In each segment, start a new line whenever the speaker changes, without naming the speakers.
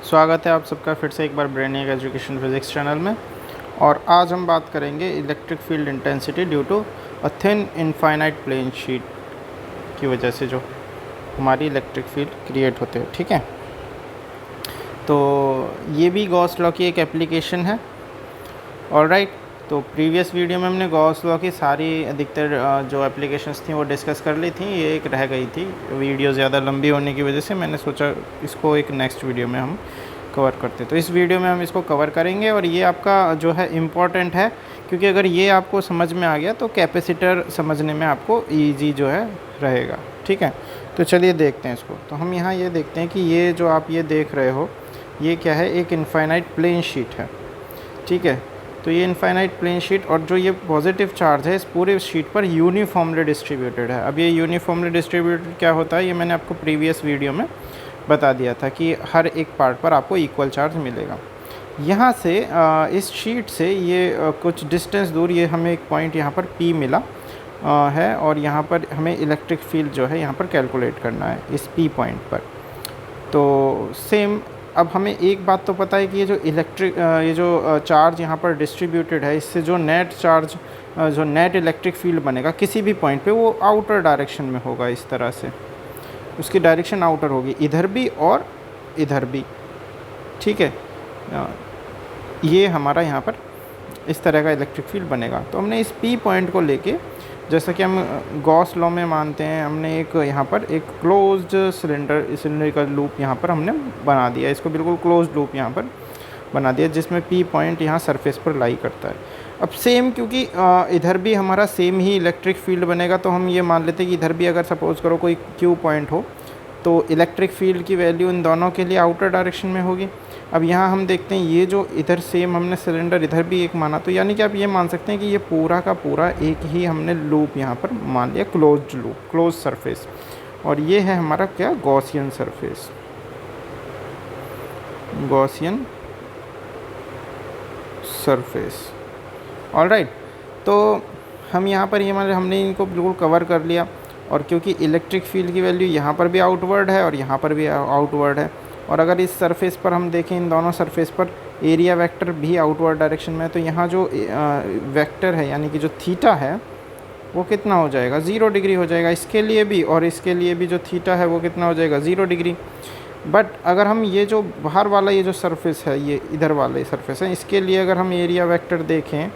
स्वागत है आप सबका फिर से एक बार ब्रेनियक एजुकेशन फिज़िक्स चैनल में। और आज हम बात करेंगे electric field intensity due to a thin infinite plane sheet की वजह से जो हमारी इलेक्ट्रिक फील्ड क्रिएट होते हैं। ठीक है, तो ये भी गॉस लॉ की एक एप्लीकेशन है। ऑलराइट, तो प्रीवियस वीडियो में हमने गॉस लॉ की सारी अधिकतर जो एप्लीकेशंस थी वो डिस्कस कर ली थी। ये एक रह गई थी, वीडियो ज़्यादा लंबी होने की वजह से मैंने सोचा इसको एक नेक्स्ट वीडियो में हम कवर करते। तो इस वीडियो में हम इसको कवर करेंगे और ये आपका जो है इम्पॉर्टेंट है, क्योंकि अगर ये आपको समझ में आ गया तो कैपेसिटर समझने में आपको ईजी जो है रहेगा। ठीक है, तो चलिए देखते हैं इसको। तो हम यहाँ ये देखते हैं कि ये जो आप ये देख रहे हो ये क्या है, एक इनफाइनाइट प्लेन शीट है। ठीक है, तो ये इनफाइनाइट प्लेन शीट और जो ये पॉजिटिव चार्ज है इस पूरे शीट पर यूनिफॉर्मली डिस्ट्रीब्यूटेड है। अब ये यूनिफॉर्मली डिस्ट्रीब्यूटेड क्या होता है, ये मैंने आपको प्रीवियस वीडियो में बता दिया था कि हर एक पार्ट पर आपको इक्वल चार्ज मिलेगा। यहाँ से इस शीट से ये कुछ डिस्टेंस दूर ये हमें एक पॉइंट यहाँ पर P मिला है, और यहाँ पर हमें इलेक्ट्रिक फील्ड जो है यहाँ पर कैलकुलेट करना है इस P पॉइंट पर। तो सेम, अब हमें एक बात तो पता है कि ये जो चार्ज यहाँ पर डिस्ट्रीब्यूटेड है, इससे जो नेट चार्ज जो नेट इलेक्ट्रिक फील्ड बनेगा किसी भी पॉइंट पे वो आउटर डायरेक्शन में होगा। इस तरह से उसकी डायरेक्शन आउटर होगी, इधर भी और इधर भी। ठीक है, ये हमारा यहाँ पर इस तरह का इलेक्ट्रिक फील्ड बनेगा। तो हमने इस P पॉइंट को लेके, जैसा कि हम गॉस लॉ में मानते हैं, हमने एक यहाँ पर एक क्लोज्ड सिलेंडरिकल लूप यहाँ पर हमने बना दिया। इसको बिल्कुल क्लोज्ड लूप यहाँ पर बना दिया, जिसमें P पॉइंट यहाँ सरफेस पर लाई करता है। अब सेम, क्योंकि इधर भी हमारा सेम ही इलेक्ट्रिक फील्ड बनेगा, तो हम ये मान लेते हैं कि इधर भी अगर सपोज़ करो कोई Q पॉइंट हो तो इलेक्ट्रिक फील्ड की वैल्यू इन दोनों के लिए आउटर डायरेक्शन में होगी। अब यहाँ हम देखते हैं ये जो इधर सेम हमने सिलेंडर इधर भी एक माना, तो यानी कि आप ये मान सकते हैं कि ये पूरा का पूरा एक ही हमने लूप यहाँ पर मान लिया, क्लोज्ड लूप, क्लोज सरफेस। और ये है हमारा क्या, Gaussian surface, Gaussian surface. Alright, तो हम यहाँ पर ये मान हमने इनको बिल्कुल कवर कर लिया। और क्योंकि इलेक्ट्रिक फील्ड की वैल्यू यहाँ पर भी आउटवर्ड है और यहाँ पर भी आउटवर्ड है, और अगर इस सरफेस पर हम देखें, इन दोनों सरफेस पर एरिया वेक्टर भी आउटवर्ड डायरेक्शन में है, तो यहाँ जो वेक्टर है यानी कि जो थीटा है वो कितना हो जाएगा, 0 डिग्री हो जाएगा इसके लिए भी, और इसके लिए भी जो थीटा है वो कितना हो जाएगा, 0 डिग्री। बट अगर हम ये जो बाहर वाला ये जो सरफेस है, ये इधर वाले सरफेस है, इसके लिए अगर हम एरिया वेक्टर देखें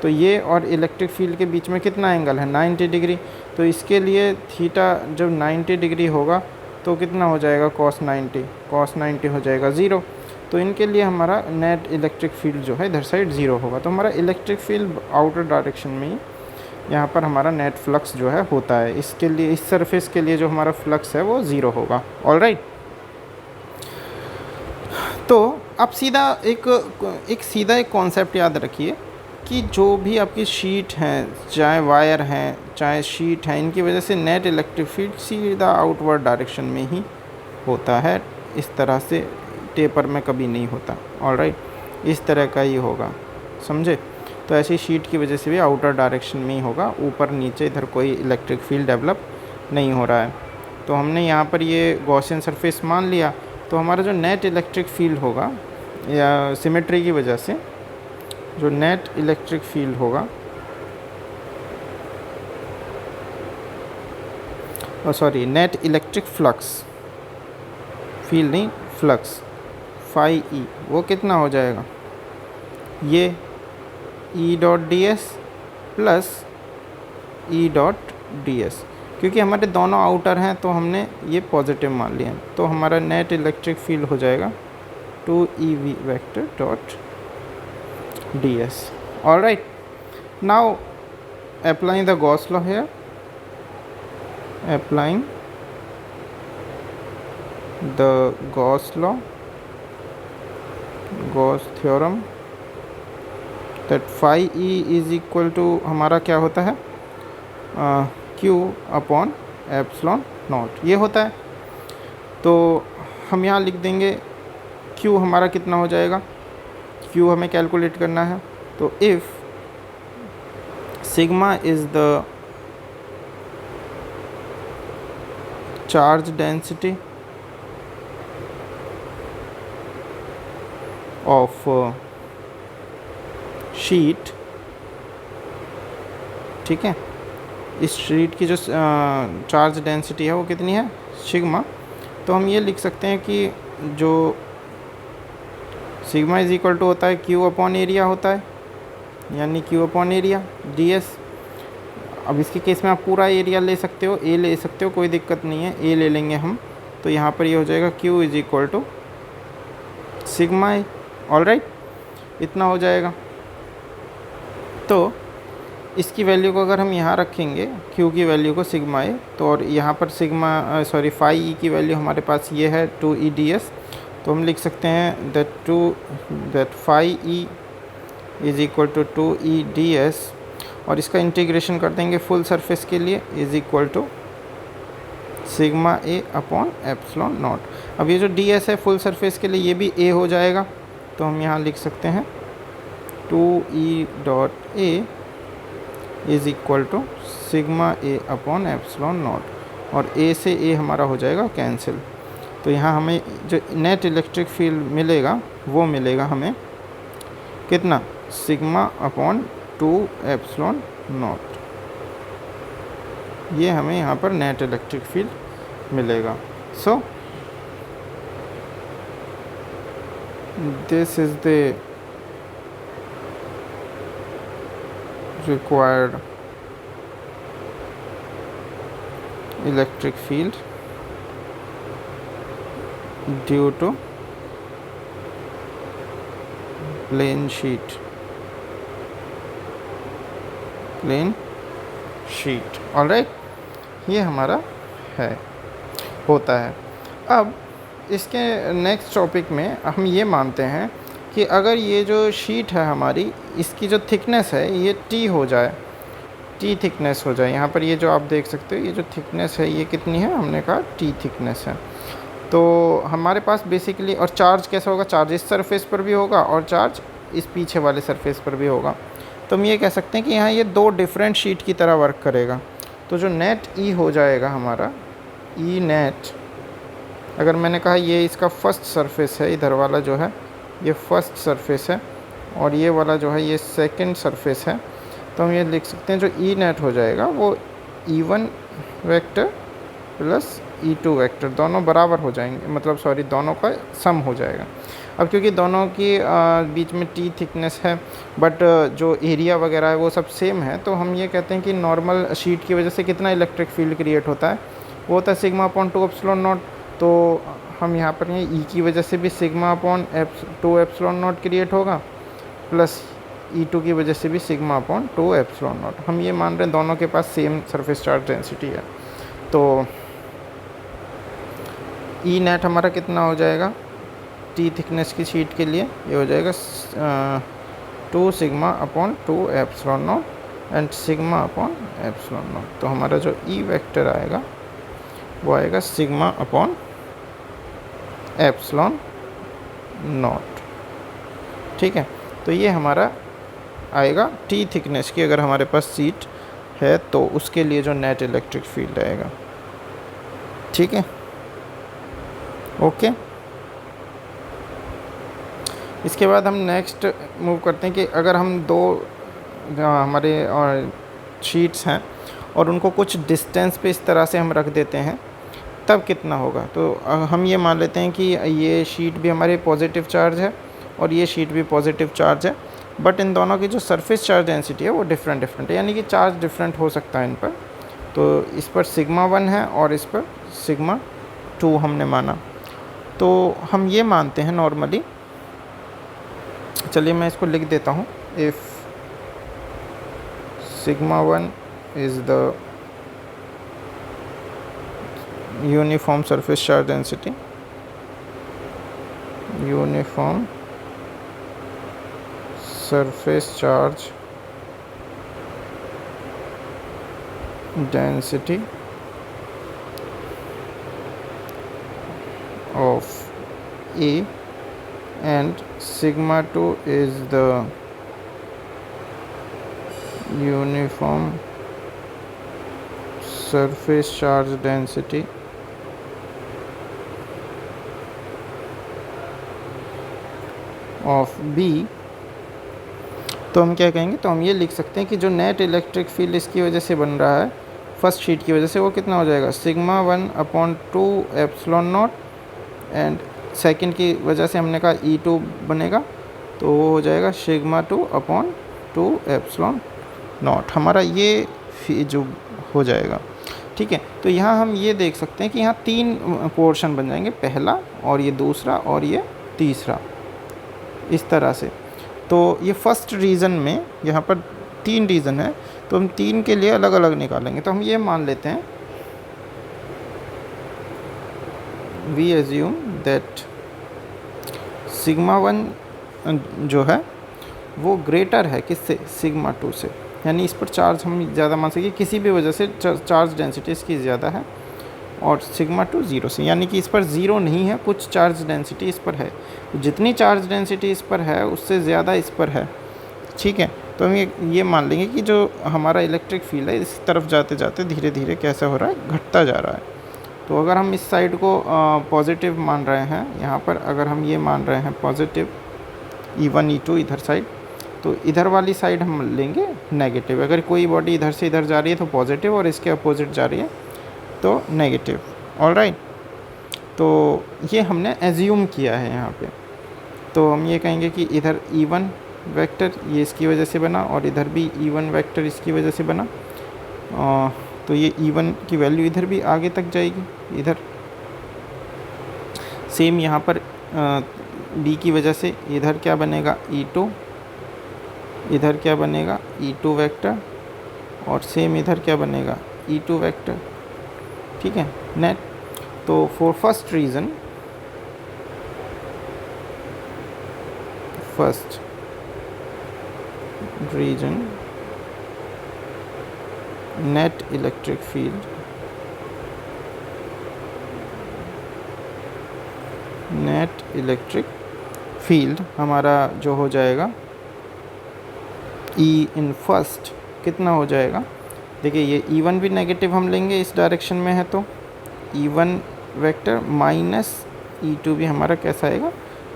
तो ये और इलेक्ट्रिक फील्ड के बीच में कितना एंगल है, 90 डिग्री। तो इसके लिए थीटा जब 90 डिग्री होगा तो कितना हो जाएगा, cos 90 हो जाएगा 0। तो इनके लिए हमारा नेट इलेक्ट्रिक फील्ड जो है इधर साइड 0 होगा। तो हमारा इलेक्ट्रिक फील्ड आउटर डायरेक्शन में ही यहाँ पर हमारा नेट फ्लक्स जो है होता है। इसके लिए इस सरफेस के लिए जो हमारा फ्लक्स है वो 0 होगा। ऑलराइट, तो आप सीधा एक कॉन्सेप्ट याद रखिए कि जो भी आपकी शीट हैं, चाहे वायर हैं चाहे शीट है, इनकी वजह से नेट इलेक्ट्रिक फील्ड सीधा आउटवर्ड डायरेक्शन में ही होता है। इस तरह से टेपर में कभी नहीं होता। ऑलराइट, इस तरह का ही होगा, समझे। तो ऐसी शीट की वजह से भी आउटर डायरेक्शन में ही होगा, ऊपर नीचे इधर कोई इलेक्ट्रिक फील्ड डेवलप नहीं हो रहा है। तो हमने यहाँ पर ये गॉसियन सरफेस मान लिया। तो हमारा जो नेट इलेक्ट्रिक फील्ड होगा, या सिमेट्री की वजह से जो नेट इलेक्ट्रिक फील्ड होगा, नेट इलेक्ट्रिक फ्लक्स, फील्ड नहीं फ्लक्स, फाई ई, वो कितना हो जाएगा, ये E dot D S plus E dot D S. क्योंकि हमारे दोनों आउटर हैं तो हमने ये पॉजिटिव मान लिया, तो हमारा नेट इलेक्ट्रिक फील्ड हो जाएगा 2EV vector dot ds. All right, now applying the Gauss law here, applying the Gauss law, Gauss theorem, that phi e is equal to हमारा क्या होता है, q अपॉन एप्सिलॉन नॉट, ये होता है। तो हम यहाँ लिख देंगे q हमारा कितना हो जाएगा, Q हमें कैलकुलेट करना है। तो if sigma is the charge density of sheet, ठीक है, इस शीट की जो चार्ज डेंसिटी है वो कितनी है, सिग्मा। तो हम ये लिख सकते हैं कि जो सिग्मा इज इक्वल टू होता है क्यू अपॉन एरिया होता है, यानी क्यू अपॉन एरिया ds। अब इसके केस में आप पूरा एरिया ले सकते हो, ए ले सकते हो, कोई दिक्कत नहीं है, ए ले लेंगे हम। तो यहाँ पर ये हो जाएगा Q is equal to sigma A. Alright, इतना हो जाएगा। तो इसकी वैल्यू को अगर हम यहाँ रखेंगे, क्यू की वैल्यू को सिग्मा ए, तो और यहाँ पर सिग्मा फाई ई की वैल्यू हमारे पास ये है 2e/ds। तो हम लिख सकते हैं that phi E is equal to 2e/ds, और इसका इंटीग्रेशन कर देंगे फुल सरफेस के लिए, is equal to sigma A upon epsilon naught. अब ये जो ds है फुल सरफेस के लिए ये भी a हो जाएगा, तो हम यहाँ लिख सकते हैं 2e.a is equal to sigma A upon epsilon naught, और a से a हमारा हो जाएगा कैंसिल। तो यहाँ हमें जो नेट इलेक्ट्रिक फील्ड मिलेगा वो मिलेगा हमें कितना, सिग्मा अपॉन 2 एप्सिलॉन नॉट। ये हमें यहाँ पर नेट इलेक्ट्रिक फील्ड मिलेगा। So this is the required electric field due to plane sheet, alright, ये हमारा है, होता है। अब इसके नेक्स्ट टॉपिक में हम ये मानते हैं कि अगर ये जो शीट है हमारी, इसकी जो थिकनेस है ये t हो जाए, t थिकनेस हो जाए। यहाँ पर ये जो आप देख सकते हो ये जो थिकनेस है ये कितनी है, हमने कहा t थिकनेस है। तो हमारे पास बेसिकली, और चार्ज कैसा होगा, चार्ज इस सरफेस पर भी होगा और चार्ज इस पीछे वाले सरफेस पर भी होगा। तो हम ये कह सकते हैं कि यहाँ ये दो डिफरेंट शीट की तरह वर्क करेगा। तो जो नेट E हो जाएगा हमारा, E नेट, अगर मैंने कहा ये इसका फर्स्ट सरफेस है, इधर वाला जो है ये फर्स्ट सरफेस है और ये वाला जो है ये सेकंड सरफेस है, तो हम ये लिख सकते हैं जो E नेट हो जाएगा वो E1 vector plus E2 vector, दोनों बराबर हो जाएंगे, मतलब सॉरी दोनों का सम हो जाएगा। अब क्योंकि दोनों की बीच में t थिकनेस है बट जो एरिया वगैरह है वो सब सेम है, तो हम ये कहते हैं कि नॉर्मल शीट की वजह से कितना इलेक्ट्रिक फील्ड क्रिएट होता है, वो होता है सिग्मा अपॉन 2 एप्सिलॉन नॉट। तो हम यहाँ पर ये E की वजह से भी sigma upon 2 epsilon not create होगा, प्लस E2 की वजह से भी सिग्मा अपॉन 2 एप्सिलॉन नॉट। हम ये मान रहे हैं दोनों के पास सेम सरफेस चार्ज डेंसिटी है। तो E नेट हमारा कितना हो जाएगा, t थिकनेस की शीट के लिए ये हो जाएगा 2 sigma upon 2 epsilon not and sigma upon epsilon not. तो हमारा जो E वेक्टर आएगा वो आएगा सिग्मा अपॉन एप्सिलॉन नॉट, ठीक है। तो ये हमारा आएगा t थिकनेस की, अगर हमारे पास शीट है तो उसके लिए जो नेट इलेक्ट्रिक फील्ड आएगा, ठीक है, ओके। इसके बाद हम नेक्स्ट मूव करते हैं कि अगर हम दो हमारे शीट्स हैं और उनको कुछ डिस्टेंस पे इस तरह से हम रख देते हैं तब कितना होगा। तो हम ये मान लेते हैं कि ये शीट भी हमारे पॉजिटिव चार्ज है और ये शीट भी पॉजिटिव चार्ज है, बट इन दोनों की जो सरफेस चार्ज डेंसिटी है वो डिफरेंट है, यानी कि चार्ज डिफरेंट हो सकता है इन पर। तो इस पर सिग्मा 1 है और इस पर सिग्मा 2 हमने माना। तो हम ये मानते हैं नॉर्मली, चलिए मैं इसको लिख देता हूँ, if sigma 1 is the uniform surface charge density, uniform surface charge density of A and sigma 2 is the uniform surface charge density of B, तो हम क्या कहेंगे, तो हम ये लिख सकते हैं कि जो नेट इलेक्ट्रिक फील्ड इसकी वजह से बन रहा है फर्स्ट शीट की वजह से, वो कितना हो जाएगा, sigma 1/2 epsilon not, and second की वजह से हमने कहा E2 बनेगा, तो वो हो जाएगा सिग्मा 2/2 एप्सिलॉन नॉट, हमारा ये जो हो जाएगा। ठीक है, तो यहाँ हम ये देख सकते हैं कि यहाँ 3 पोर्शन बन जाएंगे, पहला और ये दूसरा और ये तीसरा, इस तरह से। तो ये फर्स्ट रीज़न में यहाँ पर 3 रीज़न है, तो हम 3 के लिए अलग अलग निकालेंगे। तो हम ये मान लेते हैं, वी एज्यूम दैट सिग्मा 1 जो है वो ग्रेटर है किससे, सिग्मा 2 से, यानी इस पर चार्ज हम ज़्यादा मान सकें, किसी भी वजह से चार्ज डेंसिटी इसकी ज़्यादा है, और सिग्मा 2 0 से, यानी कि इस पर 0 नहीं है, कुछ चार्ज डेंसिटी इस पर है, तो जितनी चार्ज डेंसिटी इस पर है उससे ज़्यादा इस पर है। ठीक है, तो हम ये मान लेंगे कि जो हमारा इलेक्ट्रिक फील्ड है इस तरफ जाते जाते धीरे धीरे कैसा हो रहा है, घटता जा रहा है। तो अगर हम इस साइड को पॉजिटिव मान रहे हैं, यहाँ पर अगर हम ये मान रहे हैं पॉजिटिव E1 E2 इधर साइड, तो इधर वाली साइड हम लेंगे नेगेटिव। अगर कोई बॉडी इधर से इधर जा रही है तो पॉजिटिव, और इसके अपोजिट जा रही है तो नेगेटिव। ऑलराइट, तो ये हमने एज्यूम किया है यहाँ पे। तो हम ये कहेंगे कि इधर E1 वेक्टर ये इसकी वजह से बना, और इधर भी E1 वेक्टर इसकी वजह से बना, तो ये E1 की वैल्यू इधर भी आगे तक जाएगी, इधर सेम यहाँ पर B की वजह से इधर क्या बनेगा, E2, इधर क्या बनेगा, E2 वेक्टर, और सेम इधर क्या बनेगा, E2 वेक्टर। ठीक है, नेट। तो for first reason, net electric field हमारा जो हो जाएगा E इन फर्स्ट कितना हो जाएगा, देखिए ये E1 भी नेगेटिव हम लेंगे, इस डायरेक्शन में है, तो E1 वेक्टर माइनस E2 भी हमारा कैसा आएगा,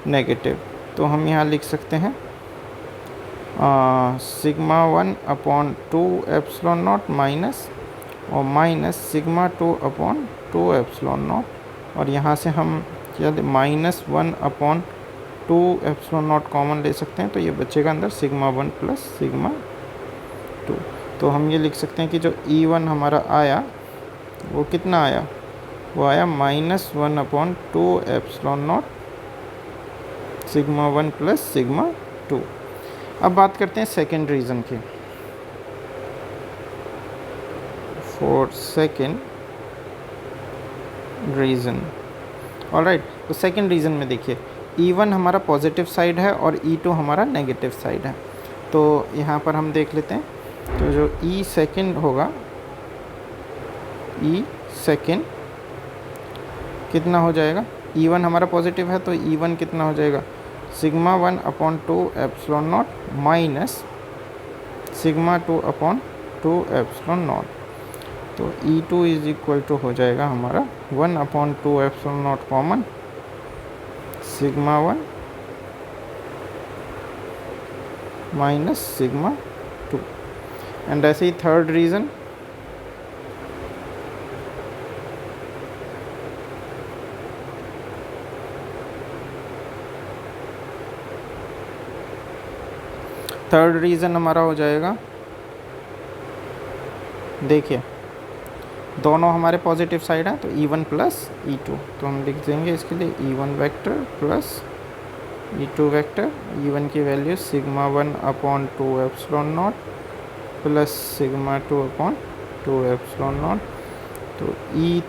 नेगेटिव। तो हम यहाँ लिख सकते हैं सिग्मा 1/2 एप्सिलॉन नॉट माइनस, और माइनस सिग्मा 2/2 एप्सिलॉन नॉट, और यहाँ से हम क्या -1/2 एप्सिलॉन नॉट कॉमन ले सकते हैं, तो ये बचेगा अंदर सिग्मा 1 प्लस सिग्मा 2। तो हम ये लिख सकते हैं कि जो E1 हमारा आया वो कितना आया, वो आया -1/2 epsilon not sigma 1 plus sigma 2। अब बात करते हैं सेकेंड रीज़न की। फॉर सेकेंड रीज़न, ऑलराइट, तो सेकेंड रीज़न में देखिए E1 हमारा पॉजिटिव साइड है और E2 हमारा नेगेटिव साइड है। तो यहाँ पर हम देख लेते हैं, तो जो E सेकेंड होगा, E सेकेंड कितना हो जाएगा, E1 हमारा पॉजिटिव है तो E1 कितना हो जाएगा, sigma 1/2 epsilon not minus sigma 2/2 epsilon not. तो E2 इज इक्वल टू हो जाएगा हमारा 1/2 epsilon not common, sigma 1 minus sigma 2। And ऐसे ही थर्ड रीज़न, हमारा हो जाएगा, देखिए दोनों हमारे पॉजिटिव साइड हैं, तो E1 प्लस E2, तो हम लिख देंगे इसके लिए E1 vector plus E2 vector. E1 की value sigma 1/2 epsilon not plus sigma 2/2 epsilon not. तो E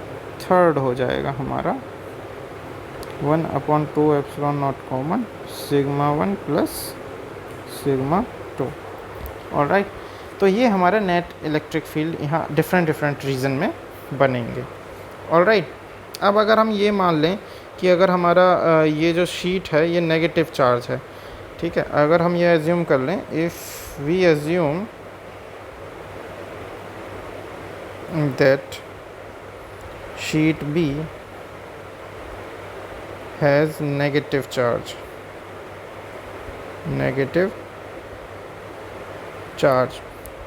थर्ड हो जाएगा हमारा 1/2 epsilon not common, sigma 1 plus sigma 2। Alright, तो ये हमारा नेट इलेक्ट्रिक फील्ड यहाँ डिफरेंट रीज़न में बनेंगे। ऑलराइट, अब अगर हम ये मान लें कि अगर हमारा ये जो शीट है ये नेगेटिव चार्ज है, ठीक है, अगर हम ये एज्यूम कर लें, if we assume that sheet B has negative charge, negative charge.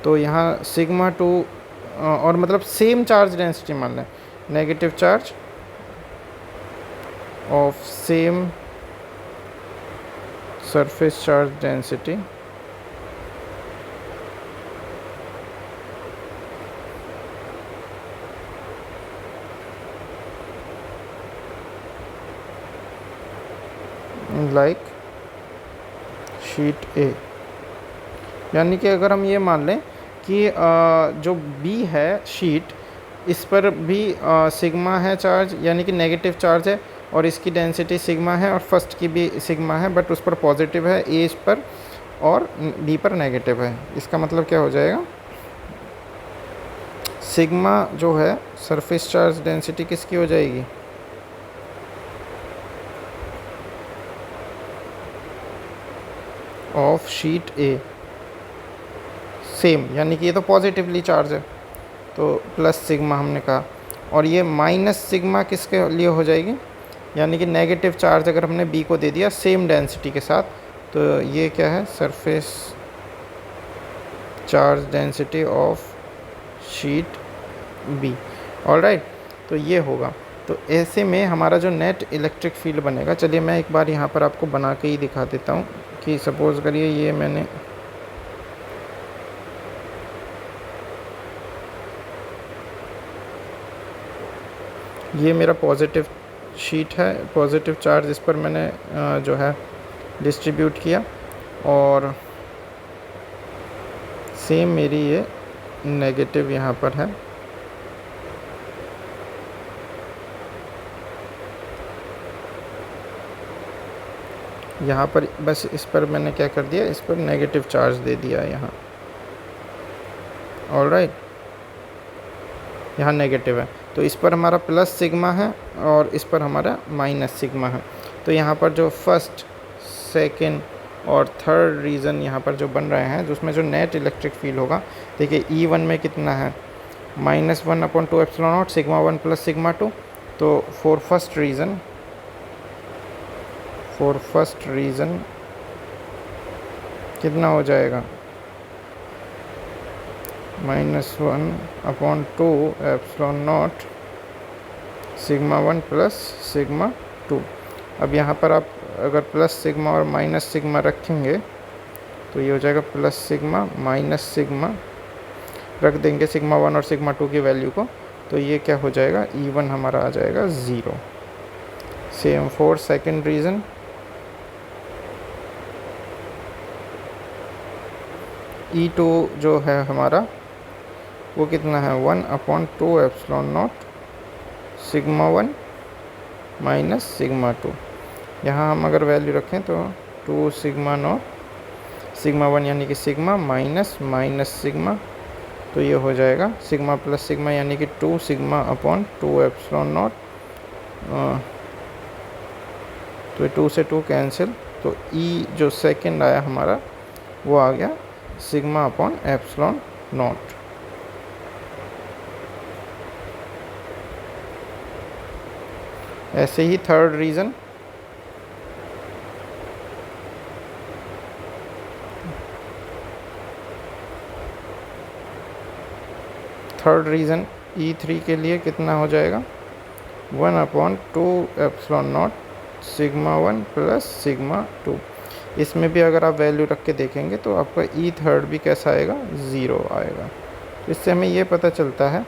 तो यहाँ सिग्मा 2 और मतलब सेम चार्ज डेंसिटी मान लें, negative charge of same surface charge density like sheet A. यानी कि अगर हम ये मान लें कि जो बी है शीट, इस पर भी सिग्मा है चार्ज, यानी कि नेगेटिव चार्ज है, और इसकी डेंसिटी सिग्मा है, और फर्स्ट की भी सिग्मा है, बट उस पर पॉजिटिव है ए इस पर, और बी पर नेगेटिव है। इसका मतलब क्या हो जाएगा, सिग्मा जो है सरफेस चार्ज डेंसिटी किसकी हो जाएगी, ऑफ शीट ए सेम, यानी कि ये तो पॉजिटिवली चार्ज है तो प्लस सिग्मा हमने कहा, और ये माइनस सिग्मा किसके लिए हो जाएगी, यानी कि नेगेटिव चार्ज अगर हमने बी को दे दिया सेम डेंसिटी के साथ, तो ये क्या है, surface charge density of sheet B. Alright, तो ये होगा। तो ऐसे में हमारा जो नेट इलेक्ट्रिक फील्ड बनेगा, चलिए मैं एक बार यहाँ पर आपको बना के ही दिखा देता हूँ कि सपोज़ करिए ये मैंने ये मेरा पॉजिटिव शीट है, पॉजिटिव चार्ज इस पर मैंने जो है डिस्ट्रीब्यूट किया, और सेम मेरी ये नेगेटिव यहाँ पर है। यहाँ पर बस इस पर मैंने क्या कर दिया, इस पर नेगेटिव चार्ज दे दिया है यहाँ। ऑलराइट, यहाँ नेगेटिव है तो इस पर हमारा प्लस सिग्मा है और इस पर हमारा माइनस सिग्मा है। तो यहाँ पर जो फर्स्ट, सेकंड और थर्ड रीज़न यहाँ पर जो बन रहे हैं, जिसमें जो नेट इलेक्ट्रिक फील्ड होगा, देखिए E1 में कितना है, -1/2 epsilon not sigma 1 plus sigma 2। तो फॉर फर्स्ट रीज़न कितना हो जाएगा, -1/2 epsilon not sigma 1 plus sigma 2। अब यहाँ पर आप अगर प्लस सिग्मा और माइनस सिग्मा रखेंगे तो ये हो जाएगा प्लस सिग्मा माइनस सिग्मा, रख देंगे सिग्मा 1 और सिग्मा 2 की वैल्यू को, तो ये क्या हो जाएगा, E1 हमारा आ जाएगा 0। Same for second reason, E2 जो है हमारा वो कितना है, 1/2 epsilon not sigma 1 minus sigma 2। यहाँ हम अगर वैल्यू रखें तो 2 सिग्मा नॉट सिग्मा 1 यानी कि सिग्मा माइनस सिग्मा, तो ये हो जाएगा सिग्मा प्लस सिग्मा यानी कि 2 सिग्मा अपॉन 2 एप्सिलॉन नॉट। तो 2 से 2 कैंसिल, तो E जो सेकंड आया हमारा वो आ गया सिग्मा अपॉन एप्सिलॉन नॉट। ऐसे ही थर्ड रीज़न, E3 के लिए कितना हो जाएगा, 1/2 epsilon not sigma 1 plus sigma 2। इसमें भी अगर आप वैल्यू रख के देखेंगे तो आपका E3 भी कैसा आएगा, 0 आएगा। तो इससे हमें ये पता चलता है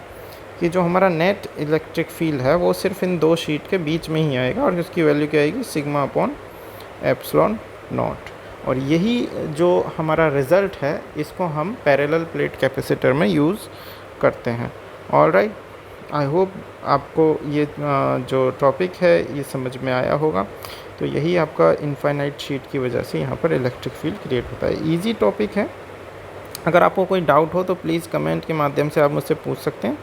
कि जो हमारा नेट इलेक्ट्रिक फील्ड है वो सिर्फ इन दो शीट के बीच में ही आएगा, और उसकी वैल्यू क्या आएगी, सिग्मा अपॉन एप्सिलॉन नॉट। और यही जो हमारा रिज़ल्ट है इसको हम पैरेलल प्लेट कैपेसिटर में यूज़ करते हैं। ऑलराइट, आई होप आपको ये जो टॉपिक है ये समझ में आया होगा। तो यही आपका इनफाइनाइट शीट की वजह से यहाँ पर इलेक्ट्रिक फील्ड क्रिएट होता है। ईजी टॉपिक है, अगर आपको कोई डाउट हो तो प्लीज़ कमेंट के माध्यम से आप मुझसे पूछ सकते हैं।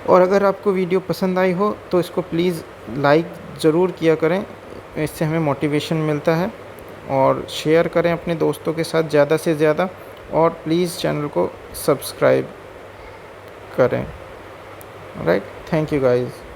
और अगर आपको वीडियो पसंद आई हो तो इसको प्लीज़ लाइक ज़रूर किया करें, इससे हमें मोटिवेशन मिलता है। और शेयर करें अपने दोस्तों के साथ ज़्यादा से ज़्यादा, और प्लीज़ चैनल को सब्सक्राइब करें। Right, thank you guys.